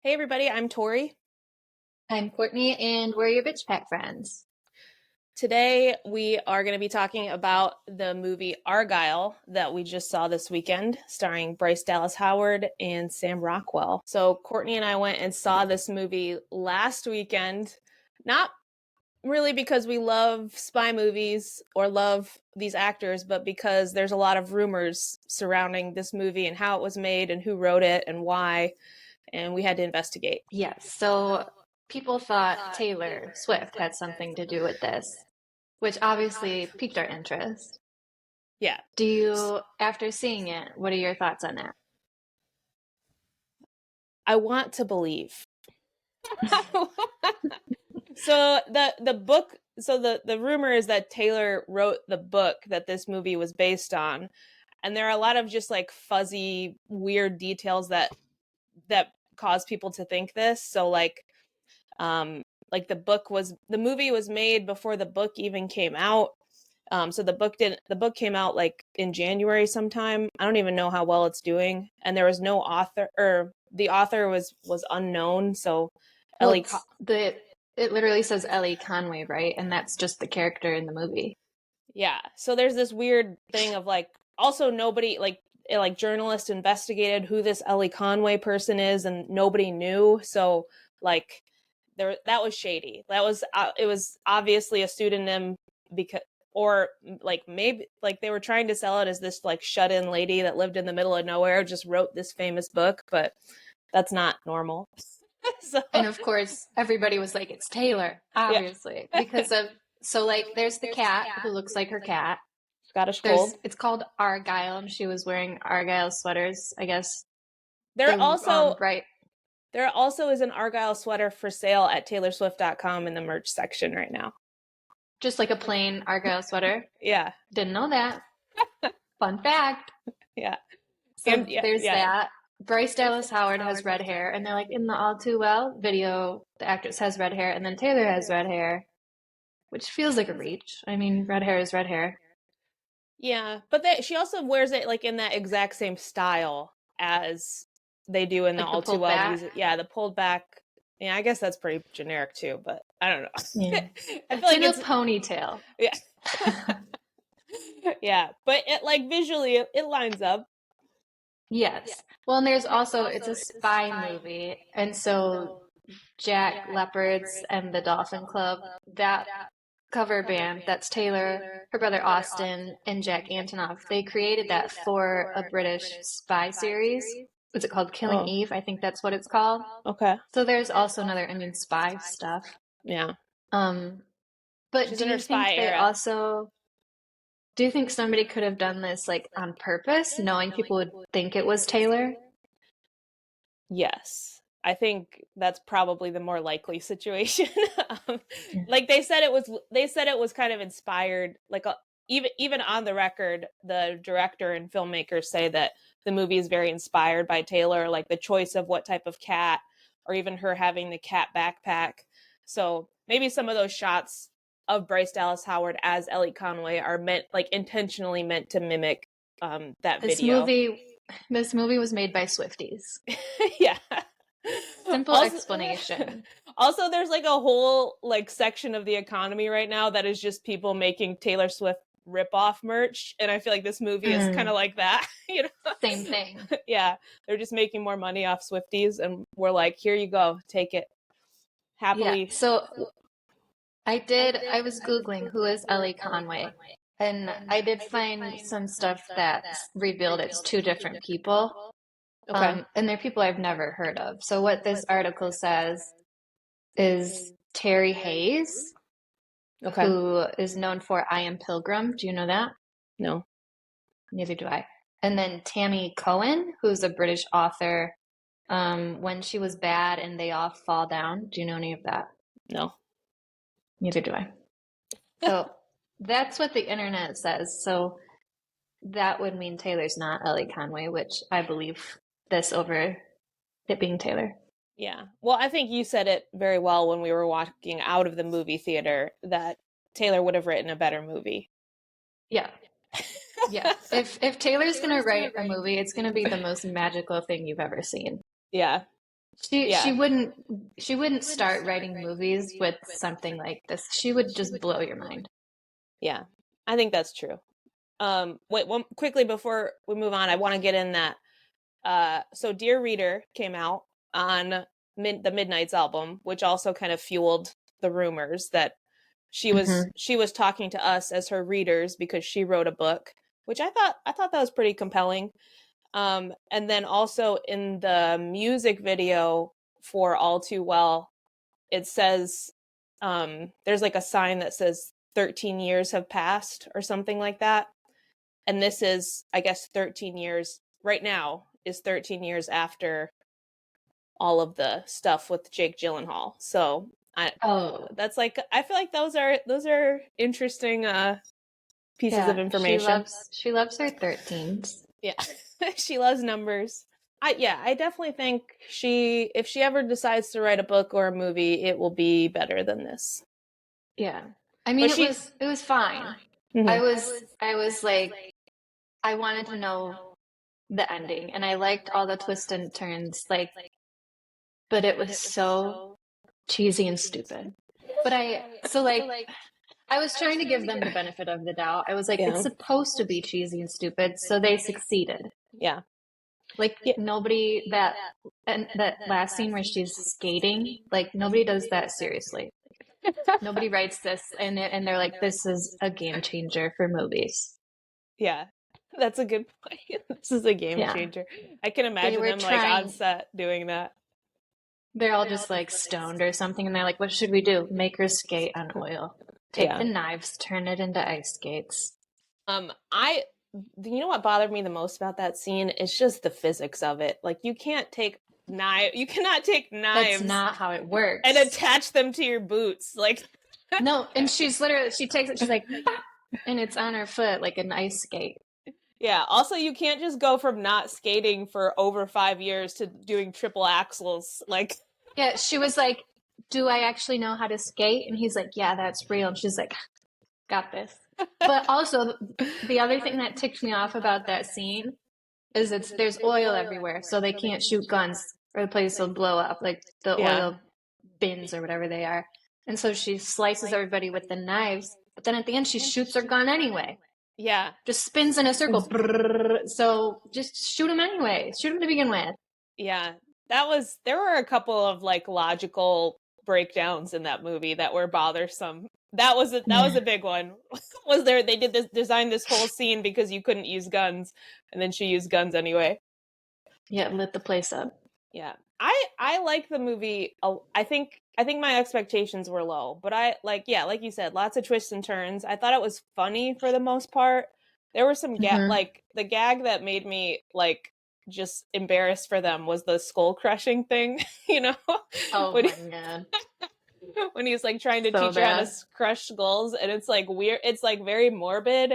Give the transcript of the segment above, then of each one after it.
Hey everybody, I'm Tori. I'm Courtney, and we're your Bitch Pack friends. Today we are going to be talking about the movie Argylle that we just saw this weekend, starring Bryce Dallas Howard and Sam Rockwell. So Courtney and I went and saw this movie last weekend, not really because we love spy movies or love these actors, but because there's a lot of rumors surrounding this movie and how it was made and who wrote it and why, and we had to investigate. Yes, so people thought Taylor Swift had something to do with this, which obviously piqued our interest. Yeah. After seeing it, what are your thoughts on that? I want to believe. So the book, so the rumor is that Taylor wrote the book that this movie was based on, and there are a lot of just like fuzzy weird details that cause people to think this. So like the movie was made before the book even came out. So the book came out like in January sometime. I don't even know how well it's doing, and there was no author, or the author was unknown. So Well, Ellie, it literally says Ellie Conway, right? And that's just the character in the movie. yeah. So there's this weird thing of like also nobody like journalists investigated who this Ellie Conway person is, and nobody knew. So like there that was shady. That was it was obviously a pseudonym because or like maybe like they were trying to sell it as this like shut-in lady that lived in the middle of nowhere just wrote this famous book, but that's not normal. So And of course, everybody was like, it's Taylor, yeah. obviously, like, there's the cat who looks like her cat. Scottish Fold. It's called Argyle, and she was wearing Argyle sweaters, I guess. There The also bright there also is an Argyle sweater for sale at taylorswift.com in the merch section right now. Just like a plain Argyle sweater. Yeah. Didn't know that. Fun fact. Yeah. So Yeah, there's yeah. that. Bryce Dallas Howard has red hair, and they're like, in the All Too Well video, the actress has red hair, and then Taylor has red hair, which feels like a reach. I mean, red hair is red hair. Yeah, but she also wears it like in that exact same style as they do in the Like the All Too pulled Well back. music. Yeah, the pulled back. Yeah, I guess that's pretty generic too, but I don't know. Yeah. I feel It's like in a it's ponytail. yeah. Yeah, but it like visually it lines up. Yes. Well, and there's also, it's a spy movie, and so Jack Leopards and the Dolphin Club, that cover band, that's Taylor, her brother Austin, and Jack Antonoff. They created that for a British spy series. Is it called Killing Oh, Eve? I think that's what it's called. okay. So there's also another, spy stuff. Yeah. Um, but She's in her spy era. do you think somebody could have done this like on purpose, knowing people would think it was Taylor? Yes. I think that's probably the more likely situation. um, Yeah. like they said it was kind of inspired like even on the record the director and filmmakers say that the movie is very inspired by Taylor, like the choice of what type of cat or even her having the cat backpack. So maybe some of those shots of Bryce Dallas Howard as Ellie Conway are meant like intentionally meant to mimic that This video. movie, this movie was made by Swifties. Yeah. Simple Also, explanation. also, there's like a whole like section of the economy right now that is just people making Taylor Swift rip-off merch, and I feel like this movie is kind of like that. You know, Same thing. yeah, they're just making more money off Swifties, and we're like, here you go, take it happily. Yeah. So I was Googling who is Ellie Conway, and I did find some stuff that revealed it's two different people. Okay. And they're people I've never heard of. So what this article says is Terry Hayes, Okay. who is known for I Am Pilgrim. Do you know that? No. Neither do I. And then Tammy Cohen, who's a British author. When She Was Bad and They All Fall Down. Do you know any of that? No. Neither do I. So that's what the internet says. So that would mean Taylor's not Ellie Conway, which I believe this over it being Taylor. Yeah. Well, I think you said it very well when we were walking out of the movie theater that Taylor would have written a better movie. Yeah. Yeah. If Taylor's gonna write a movie, it's gonna be the most magical thing you've ever seen. Yeah. She Yeah. wouldn't start writing movies with something like this. She would just blow your mind. Yeah. I think that's true. Wait, quickly before we move on, I want to get in that. So Dear Reader came out on the Midnight's album, which also kind of fueled the rumors that she was talking to us as her readers because she wrote a book, which I thought that was pretty compelling. And then also in the music video for All Too Well, it says there's like a sign that says 13 years have passed or something like that. And this is, I guess, 13 years right now is 13 years after all of the stuff with Jake Gyllenhaal. So that's like, I feel like those are interesting pieces of Yeah, information. she loves her 13s. Yeah. She loves numbers. I definitely think if she ever decides to write a book or a movie, it will be better than this. Yeah. I mean But she it was fine. Mhm. I was like I wanted to know the ending and I liked all the twists and turns but it was so cheesy and stupid. But I was trying to give them the benefit of the doubt. I was like, it's Yeah. supposed to be cheesy and stupid, so they succeeded. Yeah. Like Yeah. nobody that last scene where she's skating, like nobody does that seriously. Nobody writes this and they're like, this is a game changer for movies. Yeah. That's a good point. This is a game Yeah. changer. I can They imagine were them like on trying. set doing that. They're all just like stoned or something, and they're like, what should we do? Make her skate on oil. Take the Yeah. knives, turn it into ice skates. I you know what bothered me the most about that scene is just the physics of it. Like you cannot take That's knives not how it works. and attach them to your boots. Like No, and she takes it, she's like, and it's on her foot like an ice skate. yeah, also you can't just go from not skating for over 5 years to doing triple axles. Like Yeah, she was like, do I actually know how to skate? And he's like, yeah, that's real. And she's like, got this. But also, the other thing that ticked me off about that scene is there's oil everywhere, so they can't shoot guns or the place will blow up, like the yeah. oil bins or whatever they are. And so she slices everybody with the knives, but then at the end she shoots her gun anyway. Yeah. Just spins in a circle. So just shoot him anyway. Shoot him to begin with. Yeah. There were a couple of like logical breakdowns in that movie that were bothersome. That was a big one. Was there they did design this whole scene because you couldn't use guns and then she used guns anyway. Yeah, lit the place up. Yeah. I like the movie. I think my expectations were low, but I like you said, lots of twists and turns. I thought it was funny for the most part. There were some like the gag that made me like just embarrassed for them was the skull crushing thing, you know? Oh when my god. when he's like trying to So teach her how to bad. crush skulls and it's like weird, it's like very morbid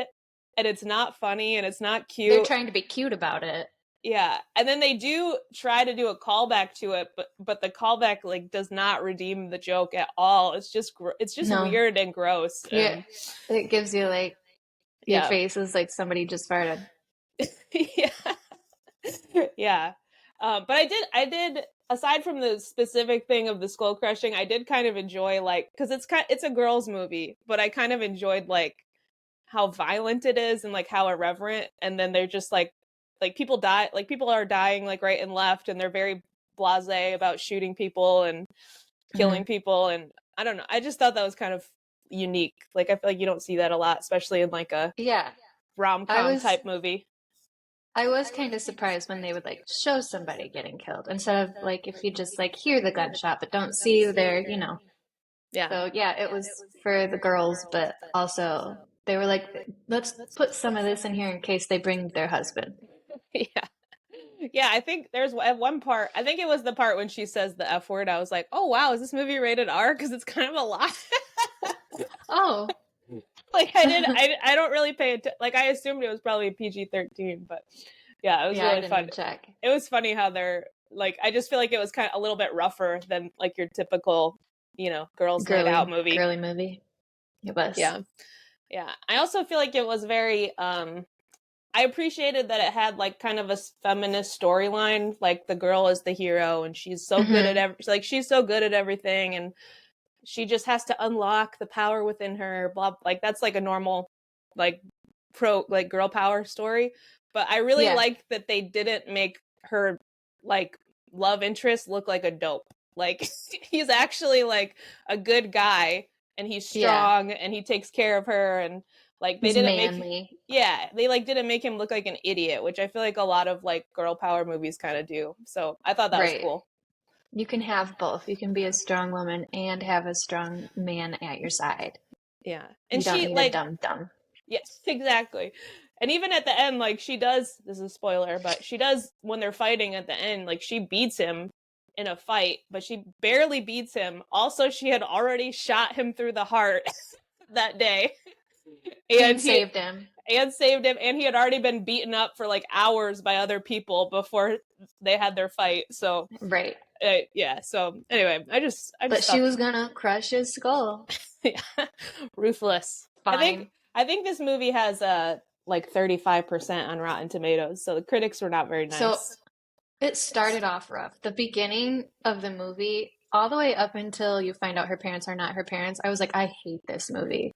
and it's not funny and it's not cute. They're trying to be cute about it. Yeah, and then they do try to do a callback to it, but the callback like does not redeem the joke at all. It's just No. weird and gross. Yeah, it gives you like your face is like somebody just farted. Yeah, yeah. But I did aside from the specific thing of the skull crushing, I did kind of enjoy like because it's a girls movie, but I kind of enjoyed like how violent it is and like how irreverent, and then they're just like people die, like people are dying like right and left, and they're very blasé about shooting people and killing people, and I don't know. I just thought that was kind of unique. Like I feel like you don't see that a lot, especially in like a rom-com type movie. I was kind of surprised when they would like show somebody getting killed instead of like if you just like hear the gunshot but don't see their, Yeah. So yeah, it was for the girls, but also they were like, let's put some of this in here in case they bring their husband. Yeah. Yeah, I think there's at one part, I think it was the part when she says the F word, I was like, oh wow, is this movie rated R? Because it's kind of a lot. Oh. Like I don't really pay attention. Like I assumed it was probably PG-13, but yeah, it was really fun. Check. It was funny how they're like, I just feel like it was kind of a little bit rougher than like your typical, girls night out movie. Girly movie. It was. Yeah. Yeah. I also feel like it was very, I I appreciated that it had like kind of a feminist storyline. Like the girl is the hero, and she's so good at she's so good at everything, and she just has to unlock the power within her. Blah, like that's like a normal, like girl power story. But I really liked that they didn't make her like love interest look like a dope. Like he's actually like a good guy, and he's strong, and he takes care of her, and like they didn't make they like didn't make him look like an idiot, which I feel like a lot of like girl power movies kind of do. So I thought that was cool. You can have both. You can be a strong woman and have a strong man at your side. Yeah, and you don't need like a dumb. Yes, exactly. And even at the end, like she does. This is a spoiler, but she does when they're fighting at the end. Like she beats him in a fight, but she barely beats him. Also, she had already shot him through the heart that day. And saved him. And he had already been beaten up for like hours by other people before they had their fight. So yeah. So anyway, I just but she was gonna crush his skull. Yeah, ruthless. Fine. I think this movie has like 35% on Rotten Tomatoes, so the critics were not very nice. So it started off rough. The beginning of the movie, all the way up until you find out her parents are not her parents, I was like, I hate this movie.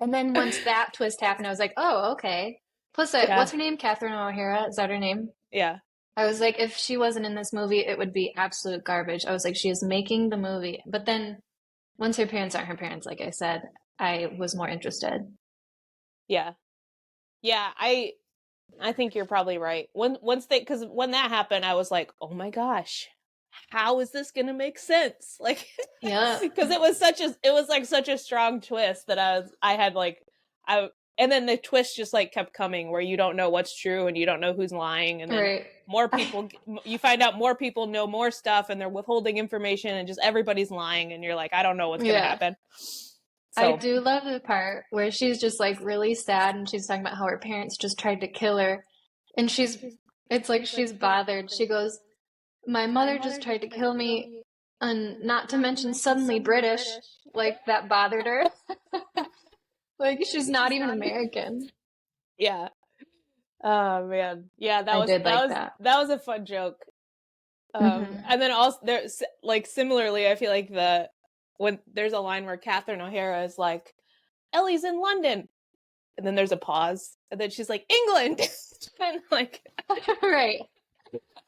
And then once that twist happened, I was like, oh, okay. Plus, what's her name? Catherine O'Hara? Is that her name? Yeah. I was like, if she wasn't in this movie, it would be absolute garbage. I was like, she is making the movie. But then once her parents aren't her parents, like I said, I was more interested. Yeah. Yeah, I think you're probably right. Because when that happened, I was like, oh my gosh, how is this gonna make sense? Like, yeah, because it was such a strong twist that and then the twist just like kept coming where you don't know what's true and you don't know who's lying, and then more people you find out more people know more stuff and they're withholding information and just everybody's lying and you're like, I don't know what's gonna happen. So. I do love the part where she's just like really sad and she's talking about how her parents just tried to kill her, and it's like she's bothered. She goes, my mother just tried to kill me, and not to mention suddenly British. Like that bothered her. Like she's not even American. Yeah. Oh man. Yeah, that was a fun joke. And then also there's like similarly, I feel like when there's a line where Catherine O'Hara is like, Ellie's in London, and then there's a pause, and then she's like, England, and like, right.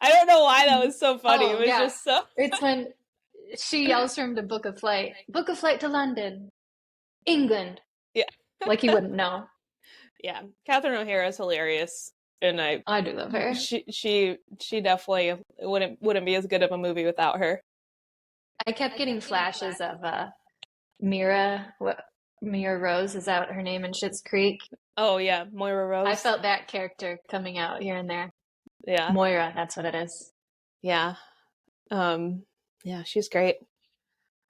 I don't know why that was so funny. It was just so. It's when she yells for him to book a flight to London, England. Yeah, like he wouldn't know. Yeah, Catherine O'Hara is hilarious, and I do love her. She definitely wouldn't be as good of a movie without her. I kept getting flashes of Mira Rose, is that her name in Schitt's Creek? Oh yeah, Moira Rose. I felt that character coming out here and there. Yeah, Moira, that's what it is. Yeah, yeah, she's great.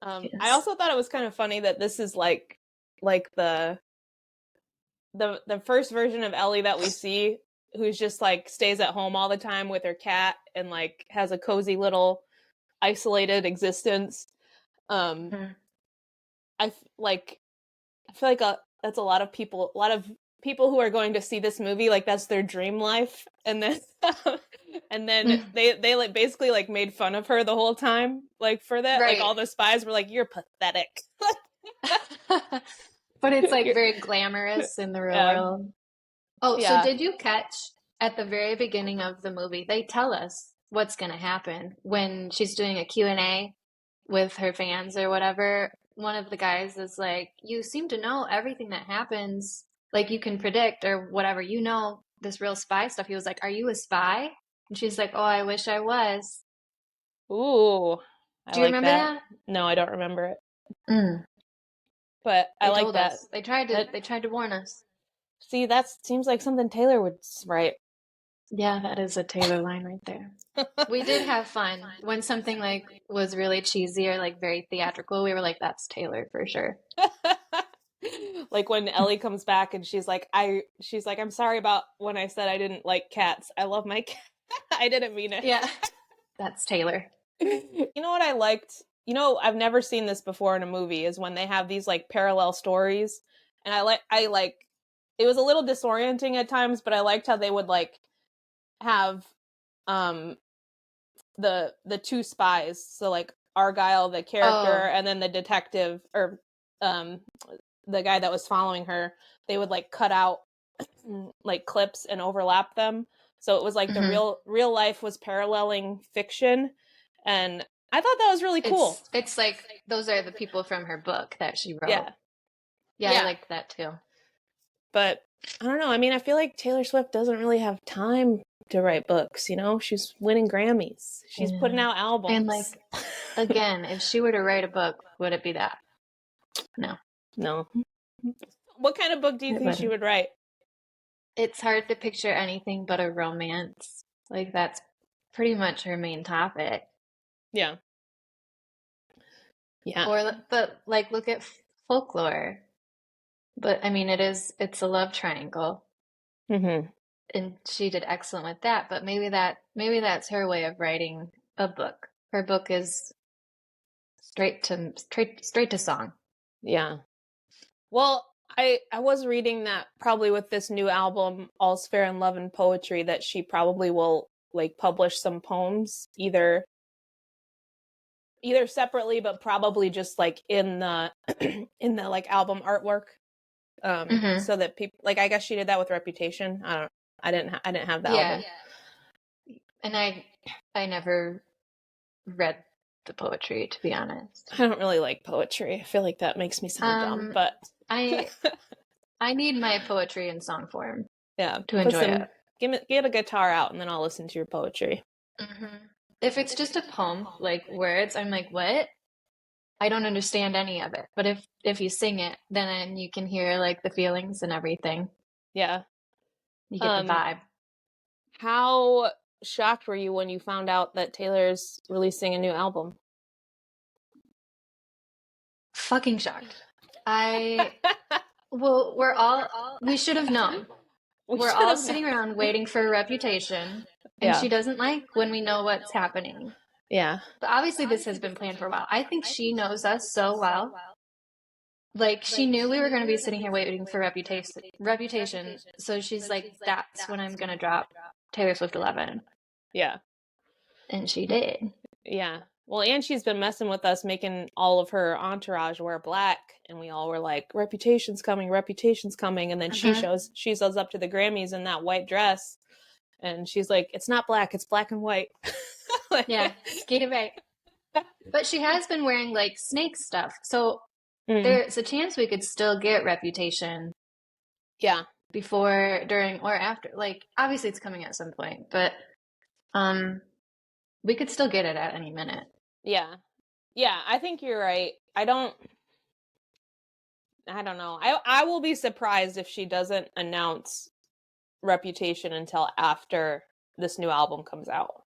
I also thought it was kind of funny that this is like the first version of Ellie that we see, who's just like stays at home all the time with her cat and like has a cozy little isolated existence. I feel like that's a lot of people who are going to see this movie, like that's their dream life, and then they like basically like made fun of her the whole time, like for that, like all the spies were like, you're pathetic. But it's like very glamorous in the real world. Oh, so did you catch at the very beginning of the movie, they tell us what's going to happen when she's doing a Q&A with her fans or whatever. One of the guys is like, you seem to know everything that happens, like you can predict or whatever, you know, this real spy stuff. He was like, are you a spy? And she's like, oh, I wish I was. Ooh. Do you remember that? No, I don't remember it. But I like that. They tried to warn us. See, that seems like something Taylor would write. Yeah, that is a Taylor line right there. We did have fun. When something like was really cheesy or like very theatrical, we were like, that's Taylor for sure. Like when Ellie comes back and she's like, I'm sorry about when I said I didn't like cats. I love my cat. I didn't mean it. Yeah. That's Taylor. You know what I liked? You know, I've never seen this before in a movie, is when they have these like parallel stories. And I like it was a little disorienting at times, but I liked how they would like have the two spies, so like Argylle, the character, and then the detective, or the guy that was following her. They would like cut out like clips and overlap them, so it was like the real life was paralleling fiction, and I thought that was really cool. It's like those are the people from her book that she wrote. Yeah, I liked that too. But I don't know. I mean, I feel like Taylor Swift doesn't really have time to write books, you know? She's winning Grammys. She's putting out albums. And like, again, if she were to write a book, would it be that? No. What kind of book do you think she would write? It's hard to picture anything but a romance. Like, that's pretty much her main topic. Yeah. But like, look at folklore. But I mean, it's a love triangle. Mm-hmm. And she did excellent with that, but maybe that's her way of writing a book. Her book is straight to song. Yeah. Well, I was reading that probably with this new album, All's Fair in Love and Poetry, that she probably will like publish some poems either separately, but probably just like in the in the like album artwork. So that people, like, I guess she did that with Reputation. I didn't have the album. And I never read the poetry, to be honest. I don't really like poetry. I feel like that makes me sound dumb, but I need my poetry in song form. Yeah, to enjoy it. Get a guitar out, and then I'll listen to your poetry. If it's just a poem, like words, I'm like, what? I don't understand any of it. But if you sing it, then you can hear like the feelings and everything. Yeah, you get the vibe. How shocked were you when you found out that Taylor's releasing a new album? Fucking shocked. Well, we should have known. We're all sitting around waiting for a Reputation, and she doesn't like when we know what's happening. Yeah. But obviously this has been planned for a while. I think she knows us so well. Like, she knew we were going to be sitting here waiting for Reputation. So she's like, that's when I'm going to drop Taylor Swift 11. Yeah. And she did. Yeah. Well, and she's been messing with us, making all of her entourage wear black. And we all were like, Reputation's coming. And then she shows up to the Grammys in that white dress. And she's like, it's not black, it's black and white. Yeah, get it right. But she has been wearing like snake stuff. So there's a chance we could still get Reputation. Yeah. Before, during, or after. Like, obviously it's coming at some point. But we could still get it at any minute. Yeah. Yeah, I think you're right. I don't know. I will be surprised if she doesn't announce Reputation until after this new album comes out.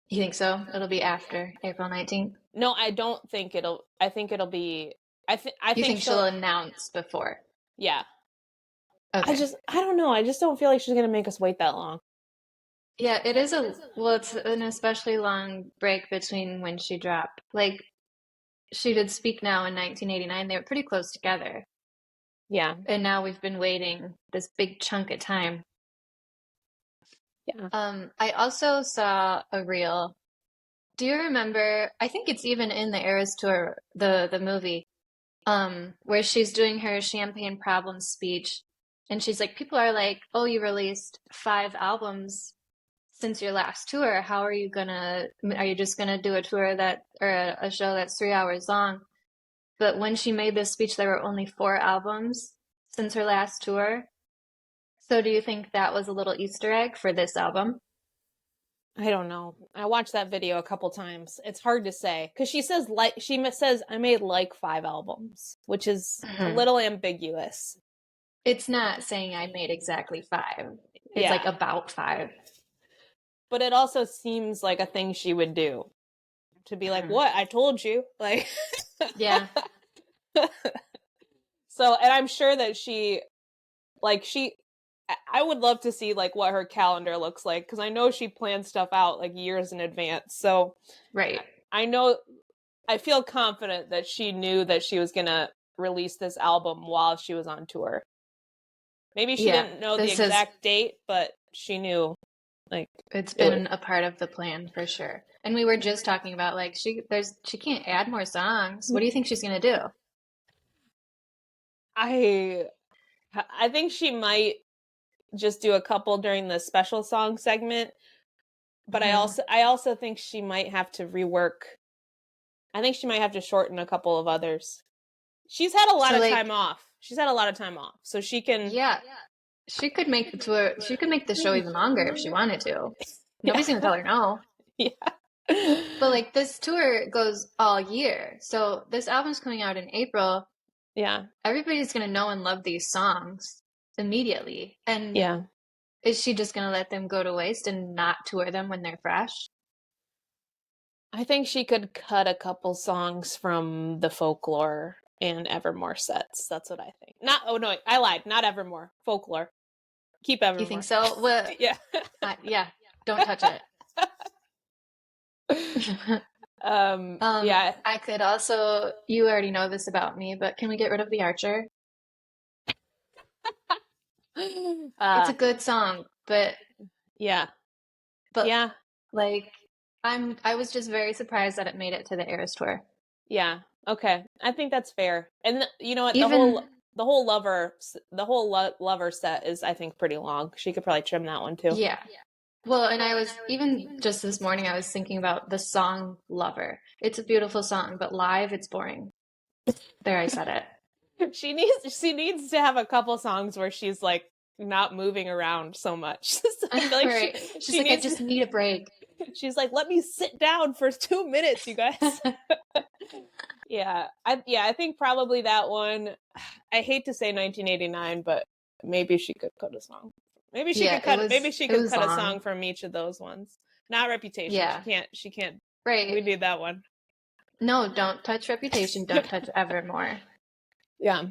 You think so? It'll be after April 19th? No, I don't think it'll. I think it'll be. I think she'll announce before. Yeah. Okay. I don't know. I just don't feel like she's gonna make us wait that long. Yeah, it is it's an especially long break between when she dropped. Like, she did Speak Now in 1989. They were pretty close together. Yeah. And now we've been waiting this big chunk of time. Yeah. I also saw a reel. Do you remember, I think it's even in the Eras Tour, the movie, where she's doing her Champagne Problems speech, and she's like, people are like, oh, you released 5 albums since your last tour. How are you just gonna do a tour or a show that's 3 hours long? But when she made this speech, there were only 4 albums since her last tour. So do you think that was a little Easter egg for this album? I don't know. I watched that video a couple times. It's hard to say, because she says I made like 5 albums, which is a little ambiguous. It's not saying I made exactly 5. It's like about 5. But it also seems like a thing she would do, to be like, what? I told you. Like, yeah. So, and I'm sure that I would love to see like what her calendar looks like, because I know she plans stuff out like years in advance. So right. I feel confident that she knew that she was gonna release this album while she was on tour. Maybe she Yeah, didn't know the this is exact date, but she knew, like, it's it was. been a part of the plan for sure. And we were just talking about like she can't add more songs. What do you think she's gonna do? I think she might just do a couple during the special song segment, but Hmm. I also think she might have to rework. I think she might have to shorten a couple of others. She's had a lot So of time like, off. She's had a lot of time off, so she can. yeah, she could make the tour. She could make the show even longer if she wanted to. Yeah, Nobody's gonna tell her no. yeah, But like this tour goes all year. So this album's coming out in April. yeah, Everybody's gonna know and love these songs immediately. And yeah. is she just gonna let them go to waste and not tour them when they're fresh? I think she could cut a couple songs from the Folklore and Evermore sets. That's what I think. Not. Oh no, I lied. Not Evermore. Folklore. Keep You think Evermore. so? Well, Yeah. yeah, don't touch it. Yeah. I could also, you already know this about me, but can we get rid of the Archer? It's a good song, Yeah. but Yeah. like I was just very surprised that it made it to the Eras tour. Yeah. Okay. I think that's fair. And you know what? Even The whole lover set is, I think, pretty long. She could probably trim that one too. yeah. Well, and I was even just this morning I was thinking about the song Lover. It's a beautiful song, but live it's boring. There, I said it. She needs to have a couple songs where she's like not moving around so much. So I feel like Right. She's she like, I needs just need a break. she's like, let me sit down for 2 minutes, you guys. Yeah. I think probably that one. I hate to say 1989, but maybe she could cut a song. Maybe she Yeah, could cut maybe she it could was cut a long. song from each of those ones. Not Reputation. Yeah. She can't. Right. We need that one. No, don't touch Reputation, don't touch Evermore. Yeah.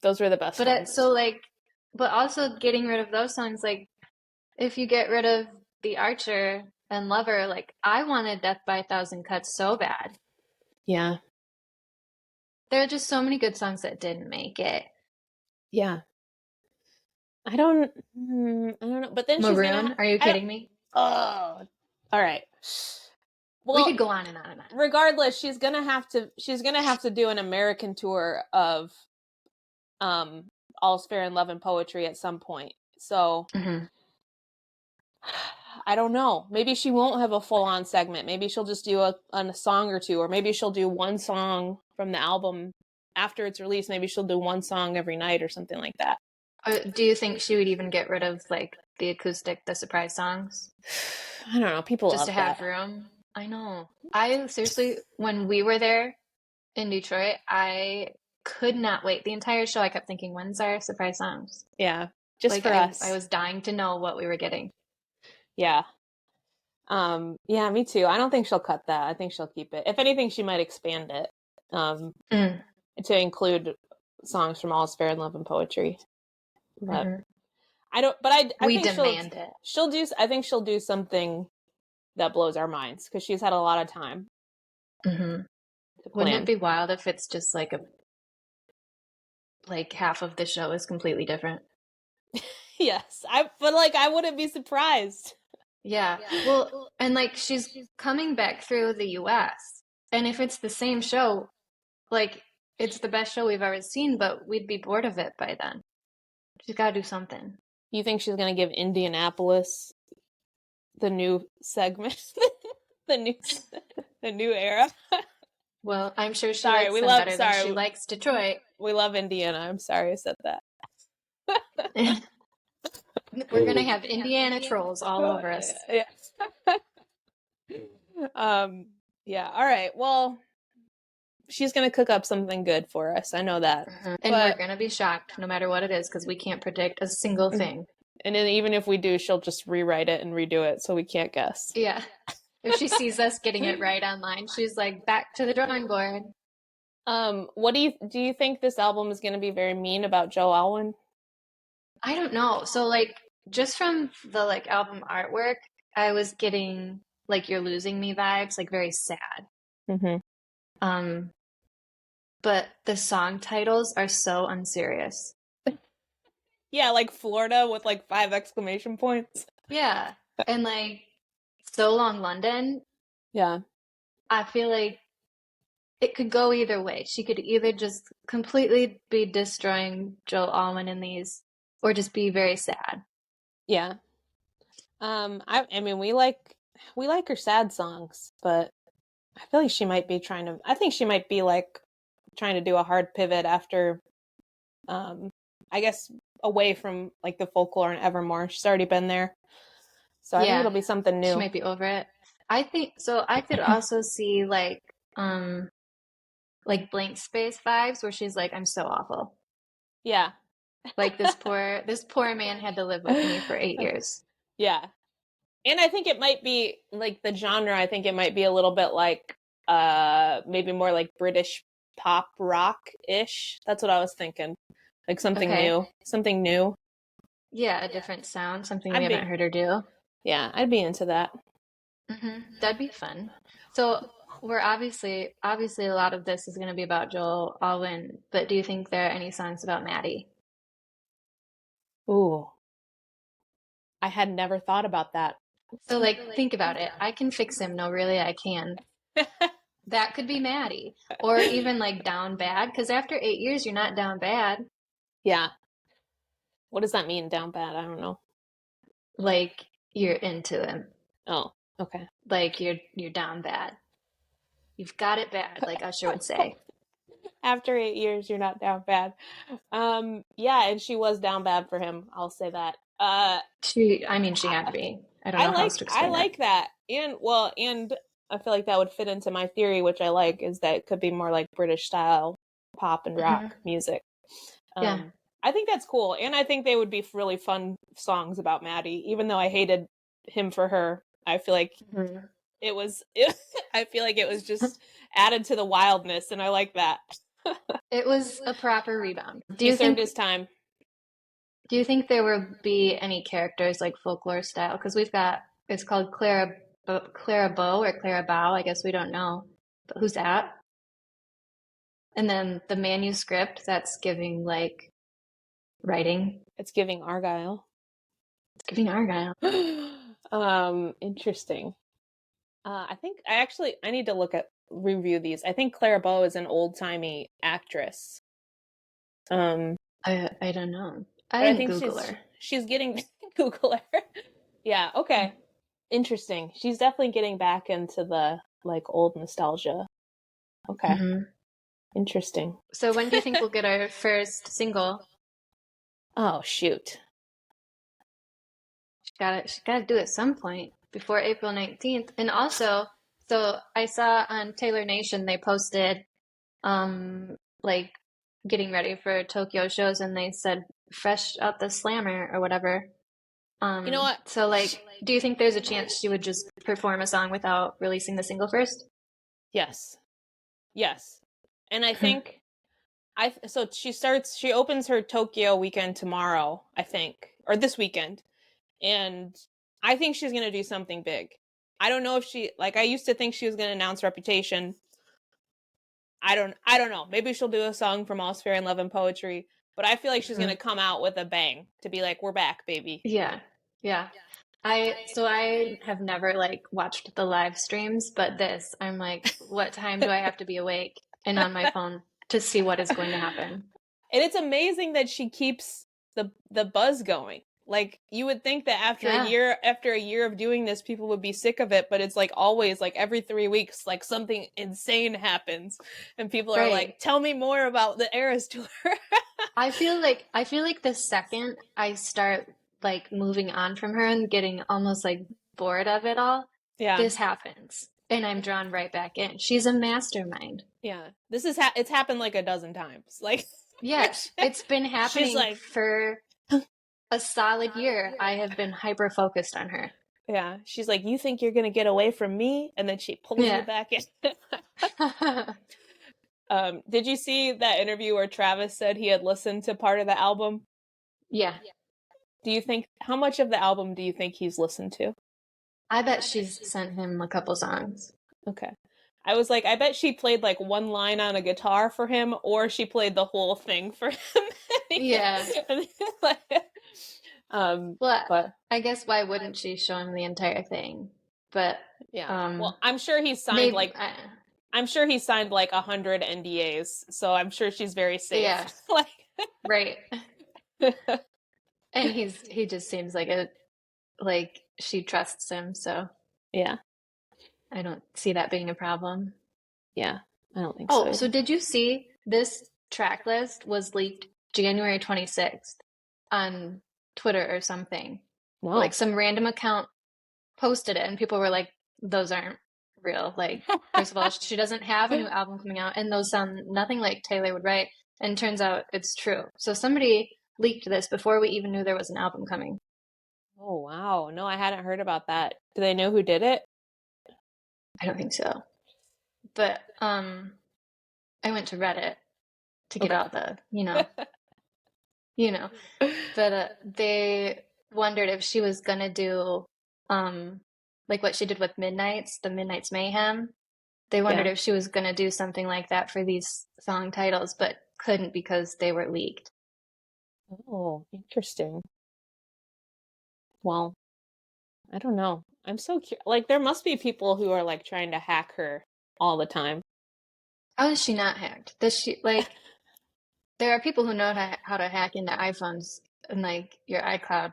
Those were the best But ones. so like, but also getting rid of those songs, like if you get rid of The Archer and Lover, like I wanted Death by a Thousand Cuts so bad. Yeah. There are just so many good songs that didn't make it. Yeah. I don't know. But then she's Maroon, gonna are you kidding me? Oh. All right. We Well, could go on and on and on. regardless, she's gonna have to do an American tour of All's Fair in Love and Poetry at some point. So I don't know. Maybe she won't have a full on segment. Maybe she'll just do a song or two, or maybe she'll do one song from the album after it's released. Maybe she'll do one song every night or something like that. Do you think she would even get rid of like the acoustic, the surprise songs? I don't know. People just love to have that. room. I know. I seriously, when we were there in Detroit, I could not wait. The entire show, I kept thinking, when's our surprise songs? Yeah, just like for us. I was dying to know what we were getting. Yeah. Yeah, me too. I don't think she'll cut that. I think she'll keep it. If anything, she might expand it to include songs from All's Fair in Love and Poetry. But I don't. But I we think demand it. She'll do. I think she'll do something that blows our minds because she's had a lot of time. Wouldn't it be wild if it's just like half of the show is completely different? Yes, but like I wouldn't be surprised. Yeah. Well, and like she's coming back through the US. And if it's the same show, like it's the best show we've ever seen, but we'd be bored of it by then. She's got to do something. You think she's going to give Indianapolis the new segment? the new era? Well, I'm sure she likes them better than she likes Detroit. We love Indiana. I'm sorry I said that. We're going to have Indiana trolls all over us. Yeah. Yeah. All right. Well, she's going to cook up something good for us. I know that. And we're going to be shocked no matter what it is because we can't predict a single thing. And then even if we do, she'll just rewrite it and redo it so we can't guess. Yeah. If she sees us getting it right online, she's like, back to the drawing board. What do you think this album is going to be very mean about Joe Alwyn? I don't know. So like just from the like album artwork, I was getting like You're Losing Me vibes, like very sad. But the song titles are so unserious. Yeah, like Florida with like 5 exclamation points. Yeah. And like So Long London, Yeah. I feel like it could go either way. She could either just completely be destroying Joe Alwyn in these, or just be very sad. Yeah. I mean we like her sad songs, but I feel like she might be I think she might be like trying to do a hard pivot after um I guess away from like the folklore and Evermore. She's already been there. So I think Yeah, it'll be something she new. might be over it. I think so. I could also see like blank space vibes where she's like, I'm so awful. Yeah. Like this poor man had to live with me for 8 years. Yeah. And I think it might be like the genre, I think it might be a little bit like maybe more like British pop rock-ish. That's what I was thinking. Like something Okay. new. Something new. Yeah, a different sound, something we I'd haven't be heard her do. I'd be into that. That'd be fun. So we're obviously a lot of this is going to be about Joel Alwyn, but do you think there are any songs about Maddie? Ooh. I had never thought about that. So like think about it. I can fix him. No, really, I can. That could be Maddie. Or even like down bad, because after 8 years, you're not down bad. Yeah. What does that mean, down bad? I don't know. Like you're into him. Oh, okay. Like you're down bad. You've got it bad, like Usher would say. After 8 years, you're not down bad. Yeah, and she was down bad for him. I'll say that. I mean, she had to be. I don't I know how else like to I explain it. like that, and I feel like that would fit into my theory, which I like, is that it could be more like British style pop and Hmm. rock music. Yeah. I think that's cool, and I think they would be really fun songs about Maddie. Even though I hated him for her, I feel like Mhm. I feel like it was just added to the wildness, and I like that. It was a proper rebound. Do He you served think his time. do you think there will be any characters like folklore style? Because we've got it's called Clara Bow or Clara Bow. I guess we don't know, but who's that? And then the manuscript that's giving like writing. It's giving Argyle. It's giving Argyle. Interesting. I need to review these. I think Clara Bow is an old timey actress. Um, I don't know. I but I didn't think Google her. she's getting Google her. Yeah, okay. Interesting. She's definitely getting back into the like old nostalgia. Okay. Hmm. Interesting. So when do you think we'll get our first single? Oh shoot. She gotta do it at some point before April 19th. And also, so I saw on Taylor Nation they posted like getting ready for Tokyo shows and they said fresh out the slammer or whatever. You know what? So like do you think there's a chance she would just perform a song without releasing the single first? Yes. Yes. And I think she opens her Tokyo weekend tomorrow, I think, or this weekend. And I think she's going to do something big. I don't know if I used to think she was going to announce Reputation. I don't know. Maybe she'll do a song from All's Fair in Love and Poetry, but I feel like she's going to come out with a bang to be like, we're back, baby. Yeah. Yeah. I have never like watched the live streams, but this I'm like, what time do I have to be awake and on my phone to see what is going to happen? And it's amazing that she keeps the buzz going. Like you would think that Yeah. after a year of doing this, people would be sick of it, but it's like always like every 3 weeks, like something insane happens, and people are Right. like, "Tell me more about the Eras tour." I feel like the second I start like moving on from her and getting almost like bored of it all, Yeah, this happens and I'm drawn right back in. She's a mastermind. yeah. It's happened like a dozen times. Like, Yes, it's been she's happening like, for a solid year. I have been hyper focused on her. yeah, she's like, "You think you're gonna get away from me?" And then she pulls you Yeah. back in. Did you see that interview where Travis said he had listened to part of the album? Yeah. How much of the album do you think he's listened to? I bet she's sent him a couple songs. Okay. I was like, I bet she played like one line on a guitar for him, or she played the whole thing for him. Yeah. Well, But I guess why wouldn't she show him the entire thing? But yeah, well, I'm sure he signed maybe like I'm sure he signed like 100 NDAs, so I'm sure she's very safe. yeah, Like, right. And he just seems like she trusts him, so yeah, I don't see that being a problem. yeah, I don't think Oh, so. so did you see this track list was leaked January 26th on Twitter or something? No. Like some random account posted it, and people were like, those aren't real. Like, first of all, she doesn't have a new album coming out, and those sound nothing like Taylor would write. And turns out it's true. So somebody leaked this before we even knew there was an album coming. Oh, wow. No, I hadn't heard about that. Do they know who did it? I don't think so. But I went to Reddit to get all the, but they wondered if she was gonna do like what she did with the Midnight's Mayhem. They wondered Yeah. if she was gonna do something like that for these song titles, but couldn't because they were leaked. Oh, interesting. Well, I don't know. I'm so curious. Like, there must be people who are like trying to hack her all the time. How is she not hacked? Does she like? There are people who know how to hack into iPhones and like your iCloud.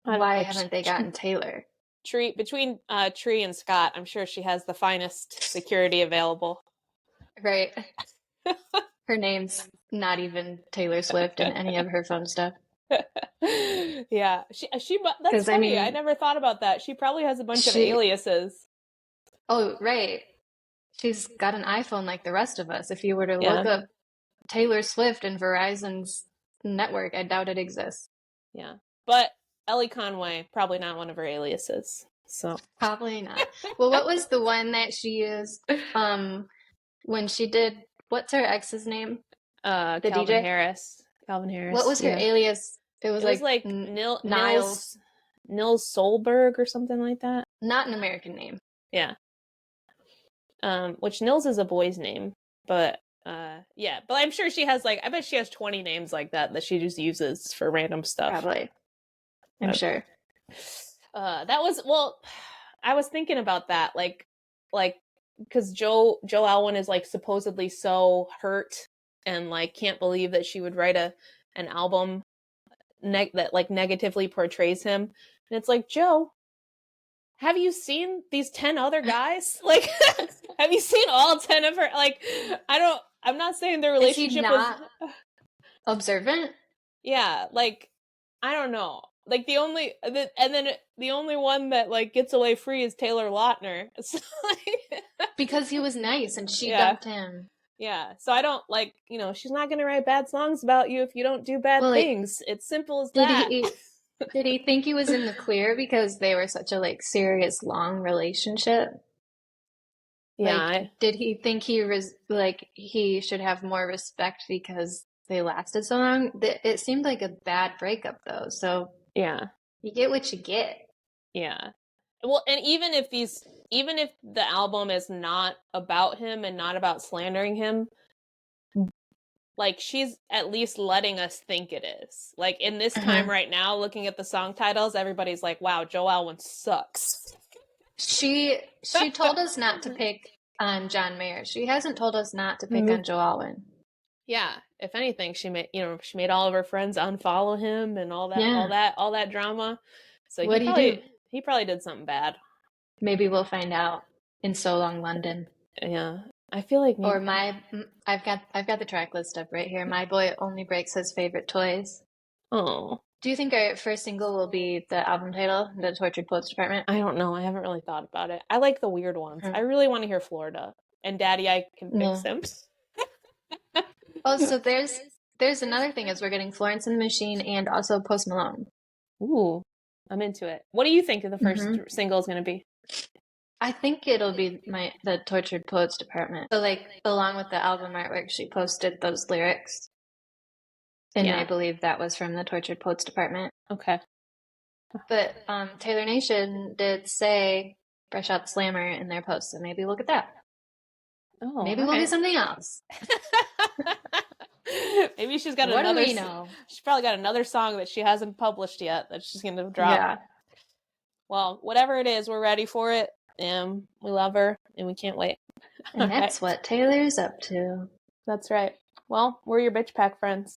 I don't Why know. haven't they gotten Taylor? Between Tree and Scott, I'm sure she has the finest security available. Right. Her name's not even Taylor Swift in any of her phone stuff. Yeah, that's 'Cause, funny. I never thought about that. She probably has a bunch of aliases. Oh, right. She's got an iPhone like the rest of us. If you were to Yeah. look up Taylor Swift in Verizon's network, I doubt it exists. Yeah. But Ellie Conway, probably not one of her aliases. So Probably not. Well, what was the one that she used when she did, what's her ex's name? The Calvin DJ? Harris. Calvin Harris. What was her alias? It was like Nils Solberg or something like that. Not an American name. Yeah. Which Nils is a boy's name, but yeah, but I'm sure she has like, I bet she has 20 names like that she just uses for random stuff. Probably. I'm sure. That was, well, I was thinking about that, like, because Joe Alwyn is like supposedly so hurt and like can't believe that she would write an album that like negatively portrays him, and it's like, Joe, have you seen these 10 other guys? Like, have you seen all 10 of her? Like, I'm not saying their relationship was observant. Yeah, like, I don't know. Like, the only one that like gets away free is Taylor Lautner. So, like, because he was nice and she dumped him. Yeah, so I don't like, she's not gonna write bad songs about you if you don't do bad things. It's simple as that. Did he think he was in the clear because they were such a like serious long relationship? Yeah. Like, did he think he should have more respect because they lasted so long? It seemed like a bad breakup though. So yeah, you get what you get. Yeah. Well, and even if the album is not about him and not about slandering him, like, she's at least letting us think it is. Like, in this time right now, looking at the song titles, everybody's like, wow, Joe Alwyn sucks. She told us not to pick on John Mayer. She hasn't told us not to pick on Joe Alwyn. Yeah, if anything, she made all of her friends unfollow him and all that drama. So he probably did something bad. Maybe we'll find out in So Long London. Yeah. I feel like Or I've got the track list up right here. My Boy Only Breaks His Favorite Toys. Oh. Do you think our first single will be the album title, The Tortured Poets Department? I don't know. I haven't really thought about it. I like the weird ones. I really want to hear Florida and Daddy I Can Fix Him. Oh, so there's another thing is we're getting Florence and the Machine and also Post Malone. Ooh, I'm into it. What do you think the first single is going to be? I think it'll be the Tortured Poets Department. So like along with the album artwork, she posted those lyrics. And I believe that was from the Tortured Poets Department. Okay. But Taylor Nation did say Fresh Out Slammer in their post, so maybe we'll get that. Oh, maybe we'll get something else. Maybe she's got what another. Do we know? She's probably got another song that she hasn't published yet that she's gonna drop. Yeah. Well, whatever it is, we're ready for it. We love her, and we can't wait. And that's what Taylor's up to. That's right. Well, we're your bitch pack friends.